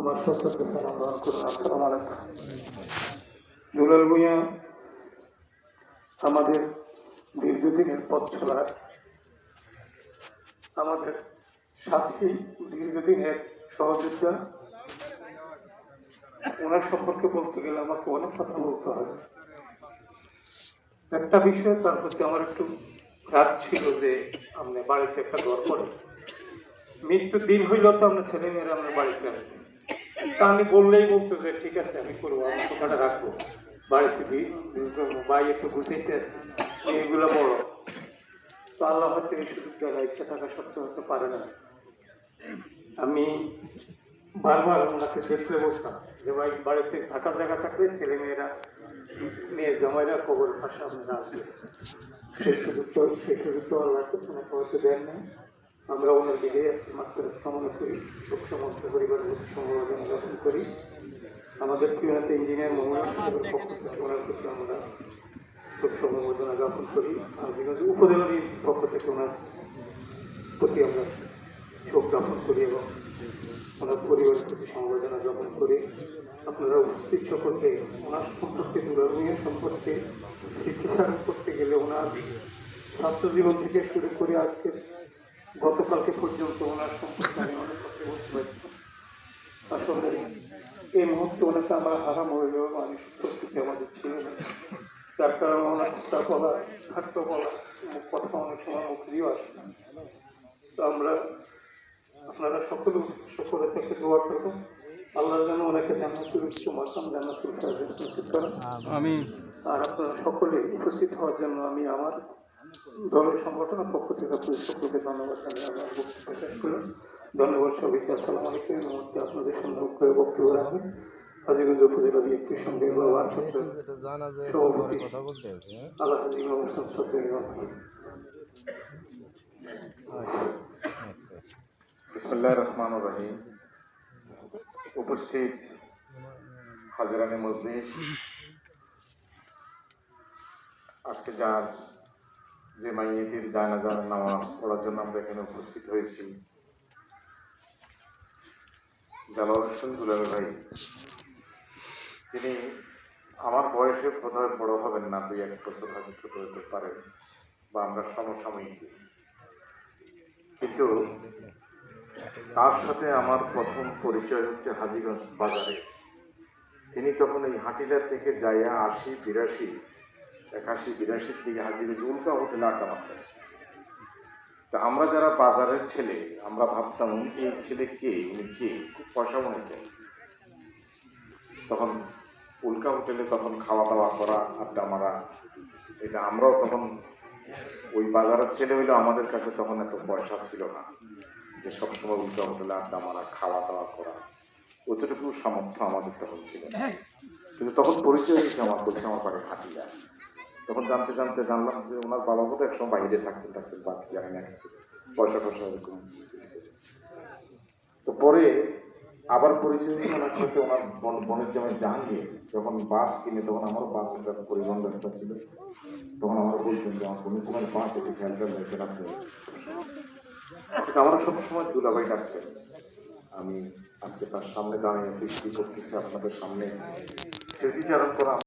আমার সত্যকে সালাম গ্রহণ করুন। আসসালামু আলাইকুম। দুলাল ভূঁইয়া আমাদের দীর্ঘদিনের পথ চলার, আমাদের সাথী, দীর্ঘদিনের সহযোদ্ধা। ওনার সম্পর্কে বলতে গেলে আমাকে অনেক কথা বলতে হয়। একটা বিষয় তার প্রতি আমার একটু রাগ ছিল যে আপনি বাড়িতে একটা ঘর করে মৃত্যুর দিন হইল তো আমরা ছেলে মেয়েরা আমরা বাড়িতে আসবো, তা আমি বললেই বলতো যে ঠিক আছে আমি করবো, আমি কথাটা রাখবো, বাড়িতে ভাই একটু গুছাইতে আসি, এগুলো বড়। তো আল্লাহ হয়তো এই সুযোগ দেওয়া ইচ্ছা থাকা সত্ত্বেও হতে পারে না। আমি বারবার ওনাকে দেখলে বলতাম যে ভাই বাড়িতে থাকার জায়গা থাকলে ছেলে মেয়েরা মেয়ে জামাইরা কবর পাশে আপনারা আসবে, সেই সুযোগ তো আল্লাহ ওনাকে হয়তো দেন নাই। আমরা ওনার দিকে মাত্র কামনা করি, শোক সমস্ত পরিবারের সমবেদনা জ্ঞাপন করি। আমাদের প্রিয় নেতা ইঞ্জিনিয়ার মোহাম্মদ সাহেবের পক্ষ থেকে ওনার প্রতি আমরা শোক সমবেদনা জ্ঞাপন করি। আর উপজেলার পক্ষ থেকে ওনার প্রতি আমরা শোক জ্ঞাপন করি এবং ওনার পরিবারের প্রতি সমবেদনা জ্ঞাপন করি। আপনারা উপস্থিত সকলকে ওনার সম্পর্কে, দুলাল ভূঁইয়া সম্পর্কে স্মৃতিচারণ করতে গেলে ওনার ছাত্র জীবন থেকে শুরু করে আজকে গতকালকে পর্যন্ত ওনার সম্পর্কে আমি অনেক কথা বলতে পারছি। আসলে এই মুহূর্তে ওনাকে আমরা হারাম হয়ে যাবো, মানুষ প্রস্তুতি আমাদের ছিল না, যার কারণে ওনার কথা বলা, খাট্য বলা, কথা অনেক সময় মুখ দিয়েও আসে না। তো আমরা আপনারা সকলে থেকে দোয়া করবেন, আল্লাহ যেন ওনাকে জান্নাতুল মাকাম, জান্নাতুল ফেরদৌস নসিব করেন। আমিন। আর আপনারা সকলে উপস্থিত হওয়ার জন্য আমি আমার দলের সংগঠনের পক্ষ থেকে আপনাদের সকলকে ধন্যবাদ জানিয়ে আমার বক্তব্য শেষ করলাম। ধন্যবাদ সবাইকে। আসসালামু আলাইকুম। এই মুহূর্তে আপনাদের সুন্দর করে বক্তব্য রাখবেন হাজীগঞ্জ উপজেলা বিএনপির সঙ্গে সভাপতি আল্লাহ হাজী মোহাম্মদ সত্যি। বিসমিল্লাহির রহমানির রহিম। উপস্থিত হাজিরানে মজলিস, আজকে যার যে মাইয়েতির জানাজার নামাজ পড়ার জন্য আমরা এখানে উপস্থিত হয়েছি, জালাল হোসেন দুলাল ভাই, তিনি আমার বয়সে বোধহয় বড় হবেন না, 2-1 বছর হয়তো ছোট হতে পারেন বা আমরা সমসাময়িক, কিন্তু তার সাথে আমার প্রথম পরিচয় হচ্ছে হাজীগঞ্জ বাজারে। তিনি তখন এই হাটিলা থেকে যাইয়া 81-82 দিকে হাজীগঞ্জ উল্কা হোটেলে আড্ডা মারতেন। তা আমরা যারা বাজারের ছেলে, আমরা ভাবতাম এই ছেলে কে, উনি কে, খুব পয়সা মনে হতো। তখন উল্কা হোটেলে তখন খাওয়া দাওয়া করা, আড্ডা মারা, এটা আমরাও তখন ওই বাজারের ছেলে হইলে আমাদের কাছে তখন এত পয়সা ছিল না যে সবসময় উল্কা হোটেলে আড্ডা মারা, খাওয়া দাওয়া করা, অতটুকু সামর্থ্য আমাদের তখন ছিল না। কিন্তু তখন পরিচয় হয়েছে আমার, বলছে আমার বাড়ি হাটিলা। তখন জানতে জানতে জানলাম যে ওনার বাবা বোধ একসময় বাইরে থাকতেন বাকি জানি না কিছু, পয়সা এরকম। তো পরে আবার পরিচয় হয়েছে ওনার সাথে, ওনার বোনের জামাই জাহাঙ্গীর যখন বাস কিনে, তখন আমারও বাস একটা পরিবহন ব্যবস্থা ছিল, তখন আমরা বলতেন যে আমার বোনের জামাই বাস একটু খেয়াল করে রাখতে হবে। আমরা সবসময় দুলাভাই ডাকতেন। আমি আজকে তার সামনে দাঁড়িয়ে দৃষ্টি করতেছি আপনাদের সামনে স্মৃতিচারণ করা।